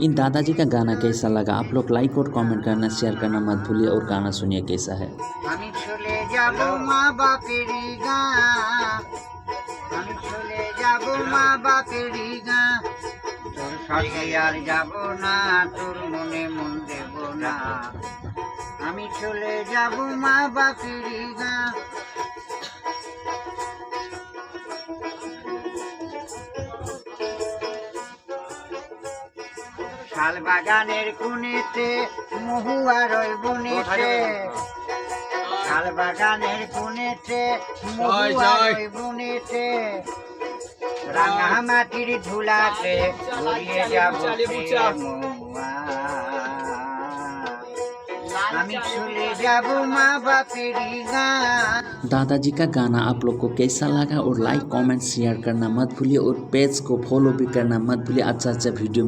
इन दादाजी का गाना कैसा लगा आप लोग लाइक और कमेंट करना, शेयर करना मत भूलिए। और गाना सुनिए कैसा है। আমি চলে যাব মা বাপেরই গাঁ, আমি চলে যাব মা বাপেরই গাঁ, তোর সাথে আর যাব না, তোর মনে মন দেব না, আমি চলে যাব মা বাপেরই গাঁ। শাল বাগানের কোণেতে মহুয়ার ওই বনেতে, শাল বাগানের কোণেতে মহুয়ার ওই বনেতে, রাঙা মাটির ধুলাতে ঘুরিয়ে যাব মহুয়া, আমি চলে যাব মা বাপেরই গাঁ। दादाजी का गाना आप लोग को कैसा लगा और लाइक कमेंट शेयर करना मत भूलिए और पेज को फॉलो भी करना मत भूलिए। अच्छा अच्छा वीडियो